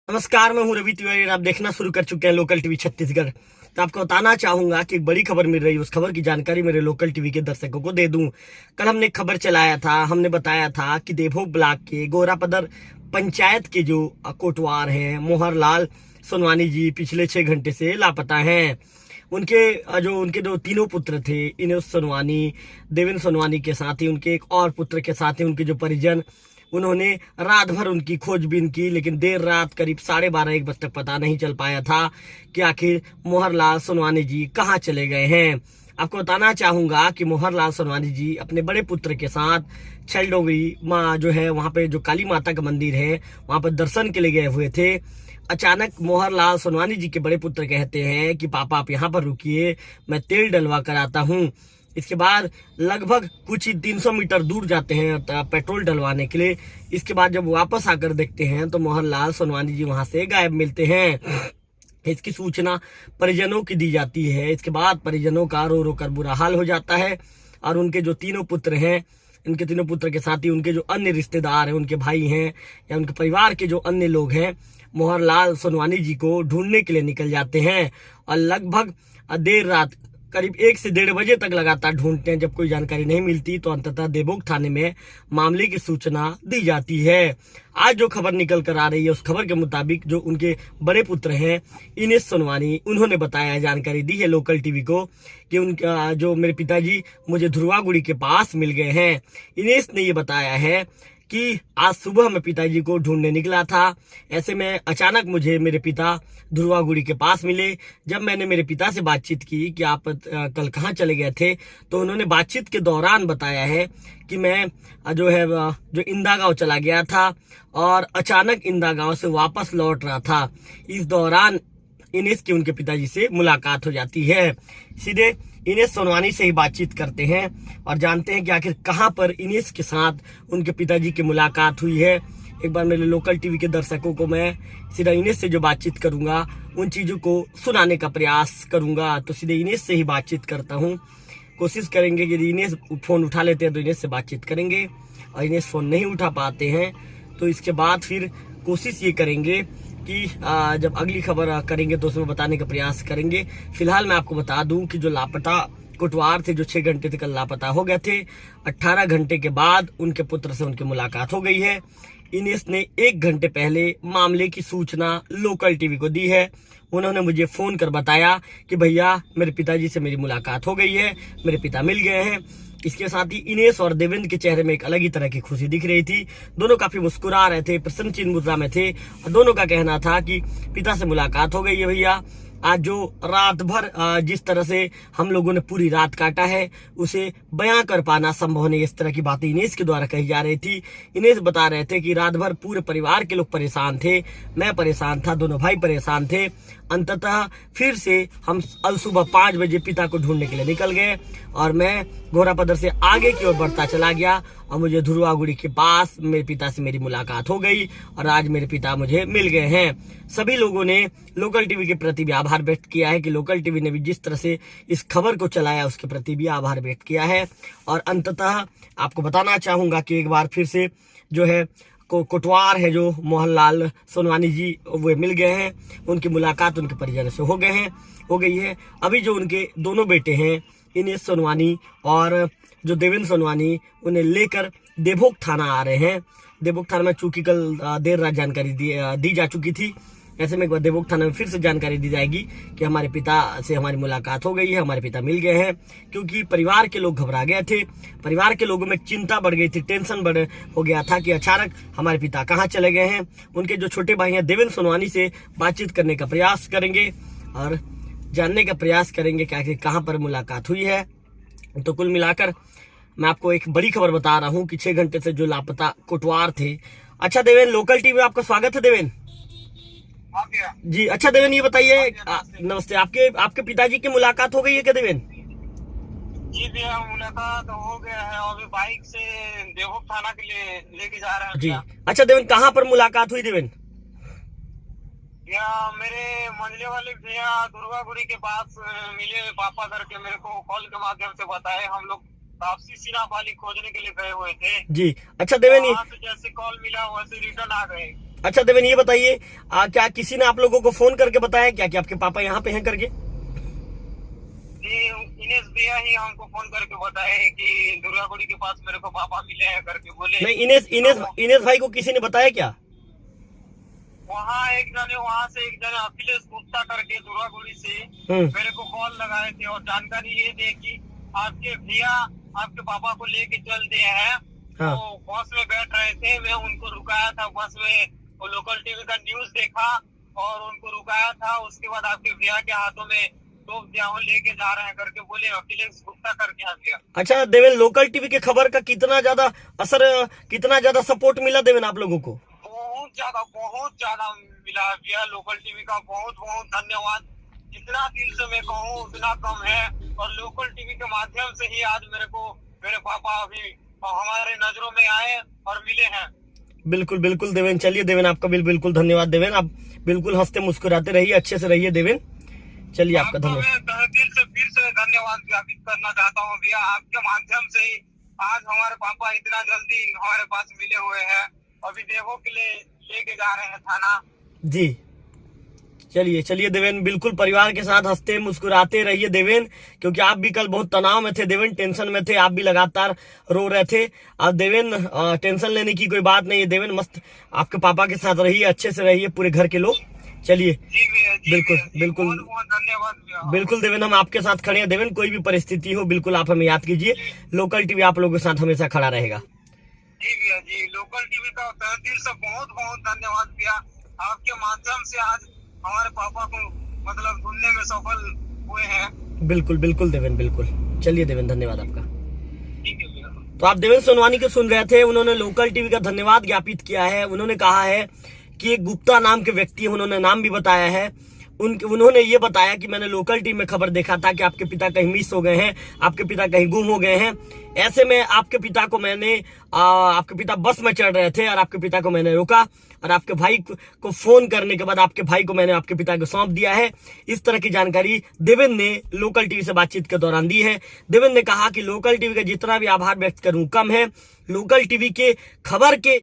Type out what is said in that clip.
नमस्कार, मैं हूं रवि तिवारी और आप देखना शुरू कर चुके हैं लोकल टीवी छत्तीसगढ़। तो आपको बताना चाहूंगा कि एक बड़ी खबर मिल रही है, उस खबर की जानकारी मेरे लोकल टीवी के दर्शकों को दे दूं। कल हमने एक खबर चलाया था, हमने बताया था कि देवभोग ब्लॉक के गोरापदर पंचायत के जो कोटवार हैं मोहरलाल सोनवानी जी पिछले 6 घंटे से लापता हैं। उनके जो तीनों पुत्र थे, इनेश सोनवानी, देवेंद्र सोनवानी के साथ ही उनके एक और पुत्र के साथ ही उनके जो परिजन, उन्होंने रात भर उनकी खोजबीन की, लेकिन देर रात करीब 12:30-1 बजे तक पता नहीं चल पाया था कि आखिर मोहरलाल सोनवानी जी कहाँ चले गए हैं। आपको बताना चाहूंगा कि मोहरलाल सोनवानी जी अपने बड़े पुत्र के साथ छलडोगरी माँ जो है, वहां पे जो काली माता का मंदिर है, वहां पर दर्शन के लिए गए हुए थे। अचानक मोहरलाल सोनवानी जी के बड़े पुत्र कहते हैं कि पापा आप यहाँ पर रुकिए, मैं तेल डलवा कर आता हूँ। इसके बाद लगभग कुछ ही 300 मीटर दूर जाते हैं पेट्रोल डलवाने के लिए। इसके बाद जब वापस आकर देखते हैं तो मोहरलाल सोनवानी जी वहां से गायब मिलते हैं। इसकी सूचना परिजनों की दी जाती है। इसके बाद परिजनों का रो रो कर बुरा हाल हो जाता है और उनके जो तीनों पुत्र हैं, इनके तीनों पुत्र के साथ ही उनके जो अन्य रिश्तेदार हैं, उनके भाई हैं या उनके परिवार के जो अन्य लोग हैं, मोहरलाल सोनवानी जी को ढूंढने के लिए निकल जाते हैं और लगभग देर रात करीब 1 से 1:30 बजे तक लगातार ढूंढते हैं। जब कोई जानकारी नहीं मिलती तो अंततः देवभोग थाने में मामले की सूचना दी जाती है। आज जो खबर निकल कर आ रही है, उस खबर के मुताबिक जो उनके बड़े पुत्र हैं इनेश सोनवानी, उन्होंने बताया, जानकारी दी है लोकल टीवी को कि उनका जो मेरे पिताजी मुझे धुरवागुड़ी के पास मिल गए हैं। इनेश ने ये बताया है कि आज सुबह मैं पिताजी को ढूंढने निकला था, ऐसे में अचानक मुझे मेरे पिता धुरवागुड़ी के पास मिले। जब मैंने मेरे पिता से बातचीत की कि आप कल कहाँ चले गए थे, तो उन्होंने बातचीत के दौरान बताया है कि मैं जो इंदा गांव चला गया था और अचानक इंदा गांव से वापस लौट रहा था। इस दौरान इनेश की उनके पिताजी से मुलाकात हो जाती है। सीधे इनेश सोनवानी से ही बातचीत करते हैं और जानते हैं कि आखिर कहां पर इनेश के साथ उनके पिताजी की मुलाकात हुई है। एक बार मेरे लोकल टीवी के दर्शकों को मैं सीधा इनेश से जो बातचीत करूंगा, उन चीजों को सुनाने का प्रयास करूंगा। तो सीधे इनेश से ही बातचीत करता हूं। कोशिश करेंगे कि यदि इनेश फोन उठा लेते हैं तो इनेश से बातचीत करेंगे, और इनेश फोन नहीं उठा पाते हैं तो इसके बाद फिर कोशिश ये करेंगे कि जब अगली खबर करेंगे तो उसमें बताने का प्रयास करेंगे। फिलहाल मैं आपको बता दूं कि जो लापता कोटवार थे, जो 6 घंटे से कल लापता हो गए थे, 18 घंटे के बाद उनके पुत्र से उनकी मुलाकात हो गई है। इनेश ने 1 घंटे पहले मामले की सूचना लोकल टीवी को दी है। उन्होंने मुझे फोन कर बताया कि भैया मेरे पिताजी से मेरी मुलाकात हो गई है, मेरे पिता मिल गए हैं। इसके साथ ही इनेश और देवेंद्र के चेहरे में एक अलग ही तरह की खुशी दिख रही थी। दोनों काफी मुस्कुरा रहे थे, प्रसन्न चिन्ह मुद्रा में थे और दोनों का कहना था कि पिता से मुलाकात हो गई है भैया। आज जो रात भर जिस तरह से हम लोगों ने पूरी रात काटा है, उसे बयां कर पाना संभव नहीं। इस तरह की बातें इनेश के द्वारा कही जा रही थी। इनेश बता रहे थे कि रात भर पूरे परिवार के लोग परेशान थे, मैं परेशान था, दोनों भाई परेशान थे। अंततः फिर से हम सुबह 5 बजे पिता को ढूंढने के लिए निकल गए और मैं घोरापदर से आगे की ओर बढ़ता चला गया और मुझे धुरवागुड़ी के पास मेरे पिता से मेरी मुलाकात हो गई और आज मेरे पिता मुझे मिल गए हैं। सभी लोगों ने लोकल टीवी के प्रति भी आभार व्यक्त किया है कि लोकल टीवी ने भी जिस तरह से इस खबर को चलाया उसके प्रति भी आभार व्यक्त किया है। और अंततः आपको बताना चाहूंगा कि एक बार फिर से जो है कोटवार है, जो मोहरलाल सोनवानी जी, वो मिल गए हैं। उनकी मुलाकात उनके परिजनों से हो गई है। अभी जो उनके दोनों बेटे हैं, इनेश सोनवानी और जो देवेंद्र सोनवानी, उन्हें लेकर देवभोग थाना आ रहे हैं। देवभोग थाना में चूंकि कल देर रात जानकारी दी जा चुकी थी, ऐसे में एक बार देवभोग थाना में फिर से जानकारी दी जाएगी कि हमारे पिता से हमारी मुलाकात हो गई है, हमारे पिता मिल गए हैं। क्योंकि परिवार के लोग घबरा गए थे, परिवार के लोगों में चिंता बढ़ गई थी, टेंशन हो गया था कि अचानक हमारे पिता कहाँ चले गए हैं। उनके जो छोटे भाई हैं देवेंद्र सोनवानी से बातचीत करने का प्रयास करेंगे और जानने का प्रयास करेंगे कि आखिर कहाँ पर मुलाकात हुई है। तो कुल मिलाकर मैं आपको एक बड़ी खबर बता रहा हूँ कि 6 घंटे से जो लापता कोटवार थे। अच्छा देवेंद्र, लोकल टीवी में आपका स्वागत है देवेंद्र जी। अच्छा देवेंद्र, ये बताइए, नमस्ते, आपके पिताजी की मुलाकात हो गई है क्या देवेंद्र? जी भैया, मुलाकात हो गया है और अभी बाइक से देवभोग थाना के लिए लेके जा रहे हैं जी। अच्छा देवेंद्र, कहाँ पर मुलाकात हुई देवेंद्र? भैया मेरे मंझले वाले भैया धुरवागुड़ी के पास मिले, पापा करके मेरे को कॉल के माध्यम से बताए। हम लोग तापसी सिराप वाली खोजने के लिए गए हुए थे जी। अच्छा देवेंद्र, जैसे कॉल मिला वैसे रिटर्न आ गए। अच्छा देवेन, ये बताइए क्या किसी ने आप लोगों को फोन करके बताया क्या कि आपके पापा यहाँ पे हैं करके? जी, इनेश भैया ही हमको फोन करके बताए कि दुर्गापुरी के पास मेरे को पापा मिले हैं करके बोले। नहीं, इनेश भाई को किसी ने बताया क्या? वहाँ एक जने अखिलेश गुप्ता करके दुर्गापुरी से मेरे को कॉल लगाए थे और जानकारी ये दी कि आपके भैया आपके पापा को लेके चल दिए हैं। हाँ। तो बस में बैठ रहे थे, मैं उनको रुकाया था बस में, वो लोकल टीवी का न्यूज देखा और उनको रुकाया था। उसके बाद आपके भैया के हाथों में तोप दिया, वो लेके जा रहे हैं करके बोले, अखिलेश गुप्ता करके आ गया। अच्छा देवेन, लोकल टीवी के खबर का कितना ज्यादा असर, कितना ज्यादा सपोर्ट मिला देवेन आप लोगों को? बहुत ज्यादा मिला भैया। लोकल टीवी का बहुत बहुत धन्यवाद। जितना दिल से मैं कहूँ उतना कम है। और लोकल टीवी के माध्यम से ही आज मेरे पापा अभी हमारे नजरों में आए और मिले हैं। बिल्कुल बिल्कुल देवेन, चलिए देवेन, आपका बिल्कुल धन्यवाद देवेन। आप बिल्कुल हंसते मुस्कुराते रहिए, अच्छे से रहिए देवेन। चलिए आपका धन्यवाद। मैं दिल से फिर से धन्यवाद ज्ञापित करना चाहता हूँ भैया। आपके माध्यम से ही आज हमारे पापा इतना जल्दी हमारे पास मिले हुए हैं। अभी देखो के लिए लेके जा रहे हैं थाना। जी चलिए देवेन, बिल्कुल परिवार के साथ हंसते मुस्कुराते रहिए देवेन, क्योंकि आप भी कल बहुत तनाव में थे देवेन, टेंशन में थे, आप भी लगातार रो रहे थे। अब देवेन टेंशन लेने की कोई बात नहीं है देवेन, मस्त आपके पापा के साथ रहिए, अच्छे से रहिए पूरे घर के लोग। चलिए बिल्कुल धन्यवाद। बिल्कुल देवेन, हम आपके साथ खड़े हैं देवेन, कोई भी परिस्थिति हो बिल्कुल आप हमें याद कीजिए। लोकल टीवी आप लोगों के साथ हमेशा खड़ा रहेगा। जी भैया जी, लोकल टीवी का दिल से बहुत बहुत धन्यवाद भैया। आपके माध्यम से आज हमारे पापा को मतलब ढूंढने में सफल हुए हैं। बिल्कुल देवेन, बिल्कुल। चलिए देवेन, धन्यवाद आपका। ठीक है भैया। तो आप देवेन सोनवानी को सुन रहे थे, उन्होंने लोकल टीवी का धन्यवाद ज्ञापित किया है। उन्होंने कहा है कि एक गुप्ता नाम के व्यक्ति, उन्होंने नाम भी बताया है, उन्होंने ये बताया कि मैंने लोकल टीवी में खबर देखा था कि आपके पिता कहीं मिस हो गए हैं, आपके पिता कहीं गुम हो गए हैं। ऐसे में आपके पिता को आपके पिता बस में चढ़ रहे थे और आपके पिता को मैंने रोका और आपके भाई को फोन करने के बाद आपके भाई को मैंने आपके पिता को सौंप दिया है। इस तरह की जानकारी देवेन ने लोकल टीवी से बातचीत के दौरान दी है। देवेन ने कहा कि लोकल टीवी का जितना भी आभार व्यक्त करूं कम है। लोकल टीवी के खबर के